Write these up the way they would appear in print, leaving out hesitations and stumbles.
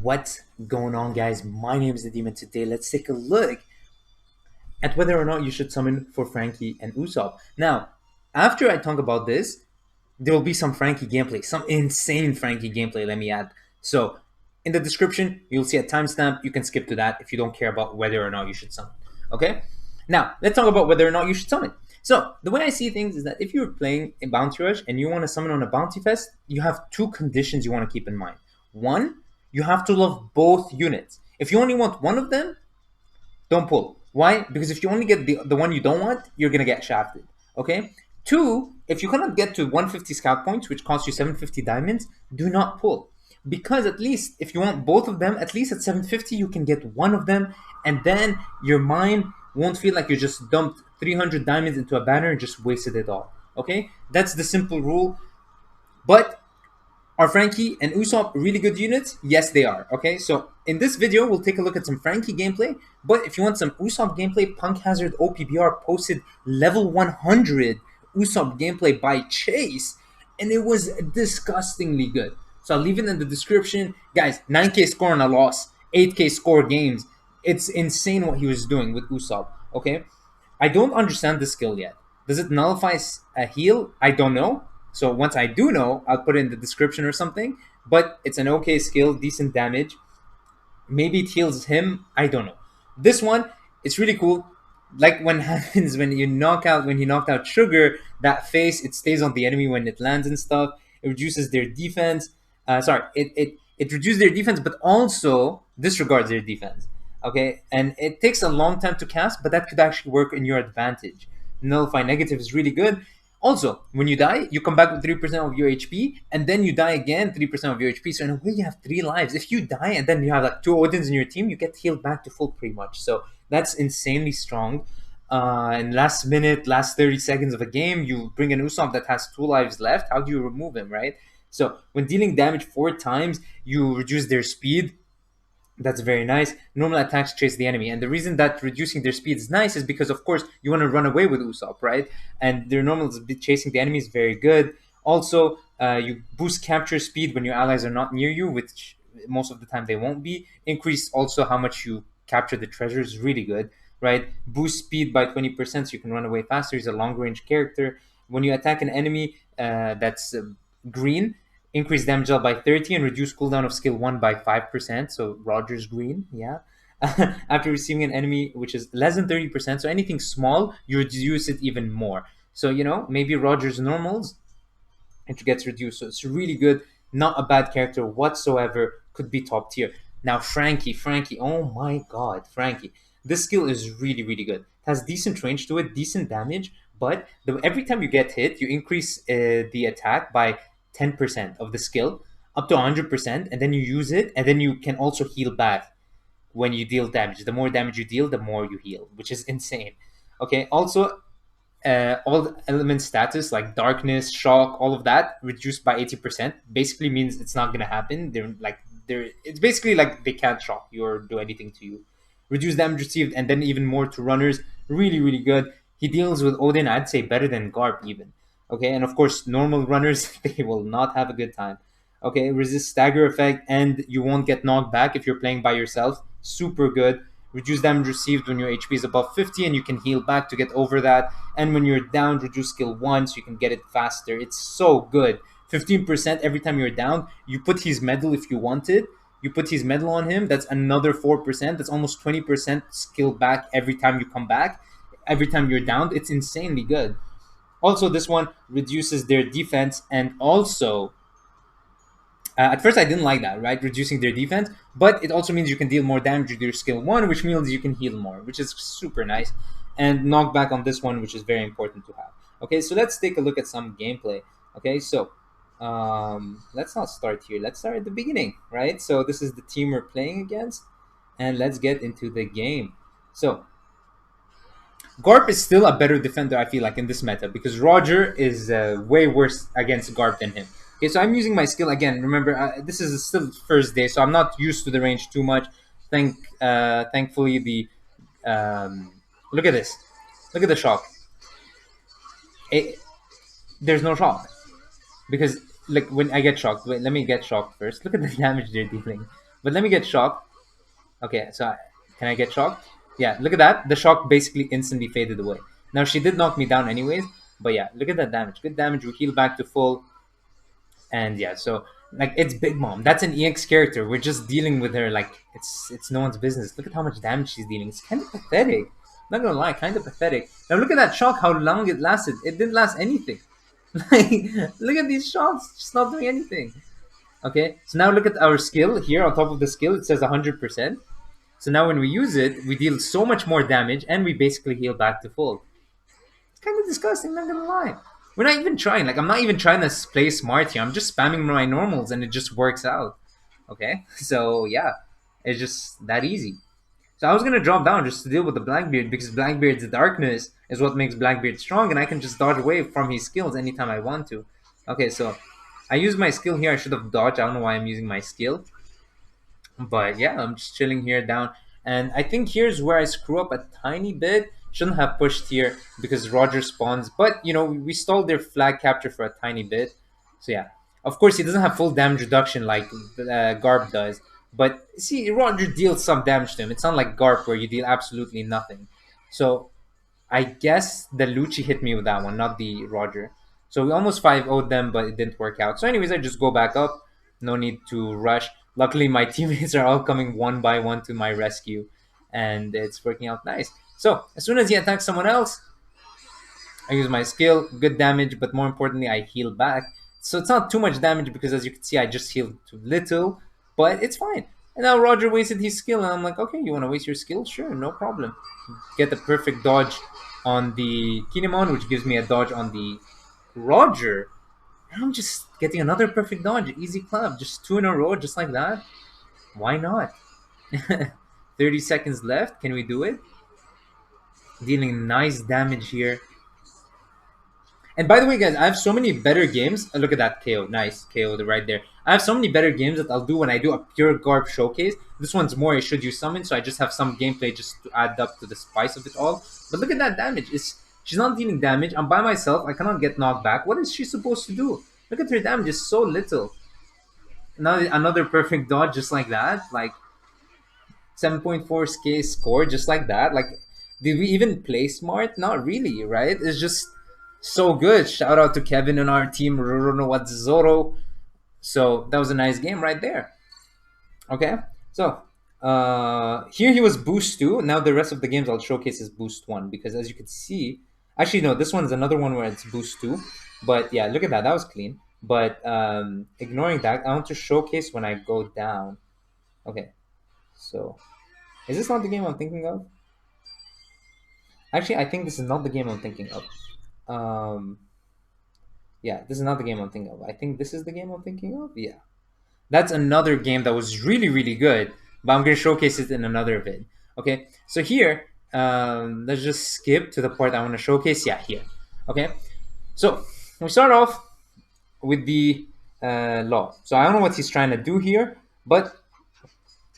What's going on, guys? My name is Nadim, and today let's take a look at whether or not you should summon for Franky and Usopp. Now, after I talk about this, there will be some Franky gameplay, some insane Franky gameplay, let me add. So, in the description, you'll see a timestamp. You can skip to that if you don't care about whether or not you should summon. Okay? Now, let's talk about whether or not you should summon. So, the way I see things is that if you're playing a Bounty Rush and you want to summon on a Bounty Fest, you have two conditions you want to keep in mind. One, you have to love both units. If you only want one of them, don't pull. Why? Because if you only get the one you don't want, you're going to get shafted. Okay? Two, if you cannot get to 150 scout points, which costs you 750 diamonds, do not pull. Because at least if you want both of them, at least at 750 you can get one of them, and then your mind won't feel like you just dumped 300 diamonds into a banner and just wasted it all. Okay? That's the simple rule. But are Franky and Usopp really good units? Yes, they are. Okay, so in this video, we'll take a look at some Franky gameplay. But if you want some Usopp gameplay, Punk Hazard OPBR posted level 100 Usopp gameplay by Chase, and it was disgustingly good. So I'll leave it in the description. Guys, 9k score on a loss, 8k score games. It's insane what he was doing with Usopp. Okay, I don't understand the skill yet. Does it nullify a heal? I don't know. So once I do know, I'll put it in the description or something. But it's an okay skill, decent damage. Maybe it heals him. I don't know. This one, it's really cool. Like when happens when he knocked out Sugar, that face, it stays on the enemy when it lands and stuff. It reduces their defense. It reduces their defense, but also disregards their defense. Okay, and it takes a long time to cast, but that could actually work in your advantage. Nullify negative is really good. Also, when you die, you come back with 3% of your HP, and then you die again, 3% of your HP. So in a way, you have 3 lives. If you die and then you have like 2 Odins in your team, you get healed back to full pretty much. So that's insanely strong. In last minute, last 30 seconds of a game, you bring an Usopp that has 2 lives left. How do you remove him, right? So when dealing damage 4 times, you reduce their speed. That's very nice. Normal attacks chase the enemy. And the reason that reducing their speed is nice is because, of course, you want to run away with Usopp, right? And their normal chasing the enemy is very good. Also, you boost capture speed when your allies are not near you, which most of the time they won't be. Increase also how much you capture the treasure is really good, right? Boost speed by 20% so you can run away faster. He's a long-range character. When you attack an enemy that's green, increase damage dealt by 30 and reduce cooldown of skill 1 by 5%. So Roger's green, yeah. After receiving an enemy which is less than 30%, so anything small, you reduce it even more. So, you know, maybe Roger's normals, it gets reduced. So it's really good. Not a bad character whatsoever. Could be top tier. Now, Franky, oh my god, Franky. This skill is really, really good. It has decent range to it, decent damage, but every time you get hit, you increase the attack by 10% of the skill up to 100%, and then you use it, and then you can also heal back when you deal damage. The more damage you deal, the more you heal, which is insane. Okay, also all the element status like darkness, shock, all of that reduced by 80%. Basically means it's not gonna happen. It's basically like they can't shock you or do anything to you. Reduce damage received, and then even more to runners. Really, really good. He deals with Odin, I'd say better than Garp even. Okay, and of course, normal runners, they will not have a good time. Okay, resist stagger effect, and you won't get knocked back if you're playing by yourself. Super good. Reduce damage received when your HP is above 50, and you can heal back to get over that. And when you're down, reduce skill 1 so you can get it faster. It's so good. 15% every time you're down. You put his medal if you want it. You put his medal on him, that's another 4%. That's almost 20% skill back every time you come back. Every time you're down, it's insanely good. Also, this one reduces their defense, and also, at first I didn't like that, right? Reducing their defense, but it also means you can deal more damage with your skill 1, which means you can heal more, which is super nice. And knockback on this one, which is very important to have. Okay, so let's take a look at some gameplay. Okay, so let's not start here. Let's start at the beginning, right? So this is the team we're playing against, and let's get into the game. So Garp is still a better defender, I feel like, in this meta, because Roger is way worse against Garp than him. Okay, so I'm using my skill again. Remember, this is still first day, so I'm not used to the range too much. Thankfully, look at this. Look at the shock. There's no shock. Because, like, when I get shocked, wait, let me get shocked first. Look at the damage they're dealing. But let me get shocked. Okay, so can I get shocked? Yeah, look at that. The shock basically instantly faded away. Now she did knock me down anyways, but yeah, look at that damage. Good damage. We heal back to full, and yeah, so like it's Big Mom. That's an EX character. We're just dealing with her like it's no one's business. Look at how much damage she's dealing. It's kind of pathetic. I'm not gonna lie, kind of pathetic. Now look at that shock. How long it lasted? It didn't last anything. Like, look at these shots. Just not doing anything. Okay, so now look at our skill here on top of the skill. It says 100%. So now when we use it, we deal so much more damage and we basically heal back to full. It's kind of disgusting, not gonna lie. We're not even trying. Like, I'm not even trying to play smart here. I'm just spamming my normals and it just works out. Okay? So, yeah. It's just that easy. So I was gonna drop down just to deal with the Blackbeard because Blackbeard's darkness is what makes Blackbeard strong and I can just dodge away from his skills anytime I want to. Okay, so I use my skill here. I should have dodged. I don't know why I'm using my skill. But yeah, I'm just chilling here down. And I think here's where I screw up a tiny bit. Shouldn't have pushed here because Roger spawns. But, you know, we stalled their flag capture for a tiny bit. So yeah. Of course, he doesn't have full damage reduction like Garp does. But see, Roger deals some damage to him. It's not like Garp where you deal absolutely nothing. So I guess the Lucci hit me with that one, not the Roger. So we almost 5-0'd them, but it didn't work out. So anyways, I just go back up. No need to rush. Luckily, my teammates are all coming one by one to my rescue. And it's working out nice. So as soon as he attacks someone else, I use my skill, good damage, but more importantly, I heal back. So it's not too much damage because as you can see, I just healed too little, but it's fine. And now Roger wasted his skill, and I'm like, okay, you want to waste your skill? Sure, no problem. Get the perfect dodge on the Kinemon, which gives me a dodge on the Roger. And I'm just getting another perfect dodge. Easy clap. Just two in a row, just like that. Why not? 30 seconds left. Can we do it? Dealing nice damage here. And by the way, guys, I have so many better games. Look at that KO. Nice KO right there. I have so many better games that I'll do when I do a pure Garb showcase. This one's more, I should use summon, so I just have some gameplay just to add up to the spice of it all. But look at that damage. She's not dealing damage. I'm by myself. I cannot get knocked back. What is she supposed to do? Look at her damage. It's so little. Now another perfect dodge just like that. Like 7.4k score just like that. Like, did we even play smart? Not really, right? It's just so good. Shout out to Kevin and our team, Rurono Zoro. So that was a nice game right there. Okay, so here he was boost 2. Now the rest of the games I'll showcase is boost 1 because as you can see, actually no, this one's another one where it's boost 2. But yeah, look at that. That was clean. But ignoring that, I want to showcase when I go down. Okay, so is this not the game I'm thinking of? Actually, I think this is not the game I'm thinking of. Yeah, this is not the game I'm thinking of. I think this is the game I'm thinking of. Yeah, that's another game that was really, really good, but I'm going to showcase it in another vid. Okay, so here, let's just skip to the part I want to showcase. Yeah, here. Okay, so we start off with the law. So I don't know what he's trying to do here, but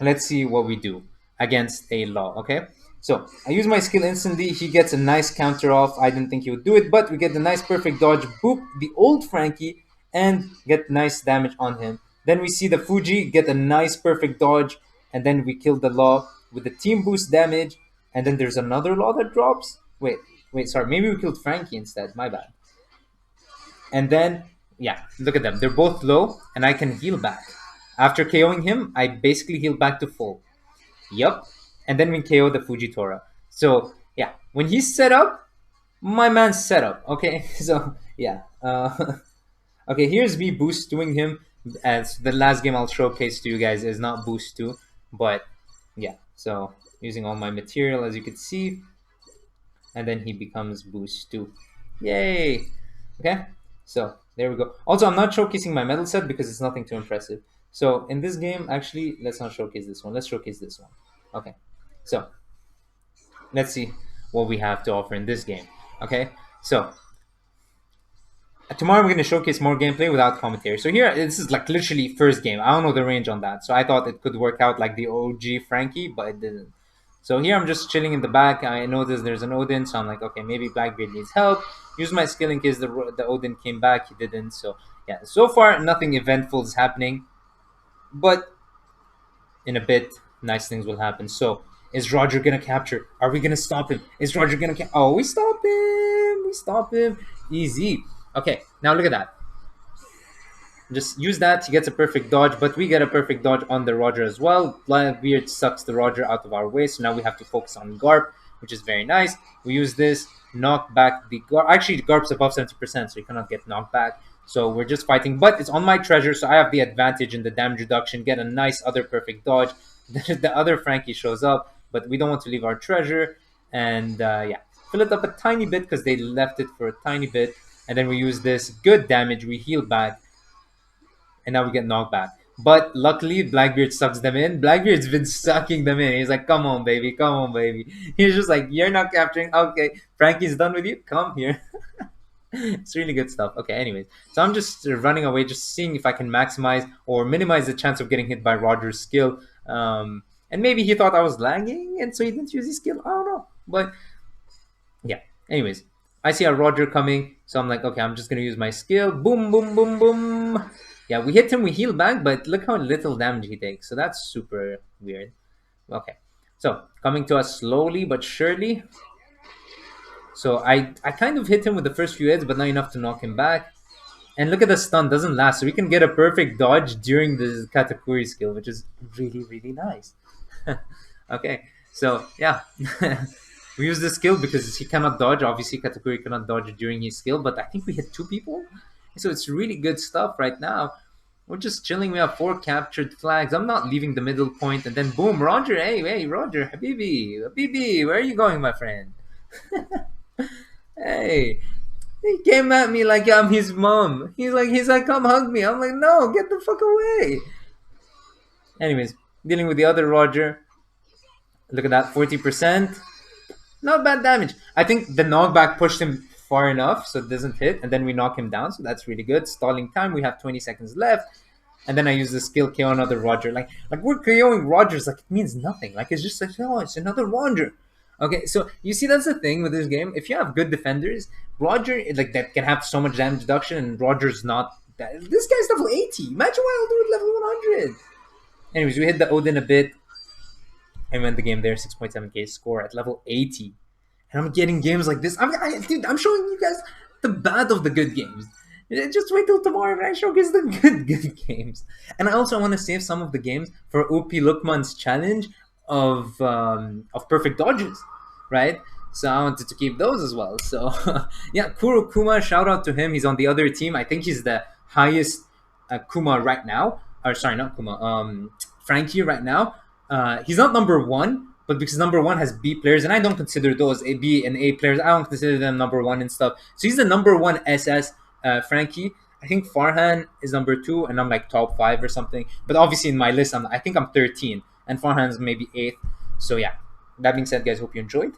let's see what we do against a law. Okay, so I use my skill instantly. He gets a nice counter off. I didn't think he would do it, but we get the nice perfect dodge, boop the old Franky, and get nice damage on him. Then we see the Fuji get a nice perfect dodge, and then we kill the law with the team boost damage. And then there's another law that drops. Wait, sorry. Maybe we killed Franky instead. My bad. And then, yeah, look at them. They're both low, and I can heal back. After KOing him, I basically heal back to full. Yup. And then we KO the Fujitora. So, yeah, when he's set up, my man's set up. Okay, so, yeah. Okay, here's me boost doing him. As the last game I'll showcase to you guys is not boost 2. But, yeah, so using all my material as you can see. And then he becomes boost 2. Yay! Okay, so there we go. Also, I'm not showcasing my medal set because it's nothing too impressive. So in this game, actually, let's not showcase this one. Let's showcase this one. Okay, so let's see what we have to offer in this game. Okay, so tomorrow we're going to showcase more gameplay without commentary. So here, this is like literally first game. I don't know the range on that. So I thought it could work out like the OG Franky, but it didn't. So here I'm just chilling in the back. I noticed there's an Odin, so I'm like, okay, maybe Blackbeard needs help. Use my skill in case the Odin came back. He didn't. So yeah, so far nothing eventful is happening. But in a bit, nice things will happen. So, is Roger gonna capture? Are we gonna stop him? Is Roger gonna Oh, we stop him! We stop him! Easy. Okay, now look at that. Just use that. He gets a perfect dodge, but we get a perfect dodge on the Roger as well. Blackbeard sucks the Roger out of our way, so now we have to focus on Garp, which is very nice. We use this, knock back the Garp. Actually, Garp's above 70%, so you cannot get knocked back. So we're just fighting, but it's on my treasure, so I have the advantage in the damage reduction. Get a nice other perfect dodge. The other Franky shows up, but we don't want to leave our treasure. And yeah, fill it up a tiny bit because they left it for a tiny bit. And then we use this good damage. We heal back and now we get knocked back. But luckily, Blackbeard sucks them in. Blackbeard's been sucking them in. He's like, come on, baby, come on, baby. He's just like, you're not capturing. Okay, Franky's done with you. Come here. It's really good stuff. Okay, anyways. So I'm just running away, just seeing if I can maximize or minimize the chance of getting hit by Roger's skill. And maybe he thought I was lagging, and so he didn't use his skill. I don't know. But yeah, anyways. I see a Roger coming, so I'm like, okay, I'm just going to use my skill. Boom, boom, boom, boom. Yeah, we hit him, we heal back, but look how little damage he takes. So that's super weird. Okay, so coming to us slowly but surely. So I kind of hit him with the first few hits, but not enough to knock him back. And look at the stun, doesn't last. So we can get a perfect dodge during the Katakuri skill, which is really, really nice. Okay, so yeah. We use this skill because he cannot dodge. Obviously, Katakuri cannot dodge during his skill, but I think we hit 2 people. So it's really good stuff right now. We're just chilling. We have 4 captured flags. I'm not leaving the middle point. And then boom, Roger. Hey, Roger. Habibi, where are you going, my friend? Hey. He came at me like I'm his mom. He's like, come hug me. I'm like, no, get the fuck away. Anyways, dealing with the other Roger. Look at that, 40%. Not bad damage. I think the knockback pushed him far enough so it doesn't hit, and then we knock him down, so that's really good. Stalling time, we have 20 seconds left, and then I use the skill KO another Roger. Like we're KOing Rogers like it means nothing. Like it's just like, oh, it's another Roger. Okay, so you see that's the thing with this game. If you have good defenders, Roger like that can have so much damage reduction, and Roger's not. This guy's level 80. Imagine what I'll do with level 100. Anyways, we hit the Odin a bit. I win the game there, 6.7k score at level 80. And I'm getting games like this. Dude, I'm showing you guys the bad of the good games. Just wait till tomorrow when I showcase the good games. And I also want to save some of the games for OP Lukman's challenge of perfect dodges, right? So I wanted to keep those as well. So yeah, Kuro Kuma, shout out to him. He's on the other team. I think he's the highest Kuma right now. Or sorry, not Kuma. Franky right now. He's not number 1, but because number 1 has B players, and I don't consider those A, B, and A players. I don't consider them number 1 and stuff. So he's the number 1 SS Franky. I think Farhan is number 2, and I'm like top 5 or something. But obviously in my list, I think I'm 13, and Farhan's maybe 8th. So yeah, that being said, guys, hope you enjoyed.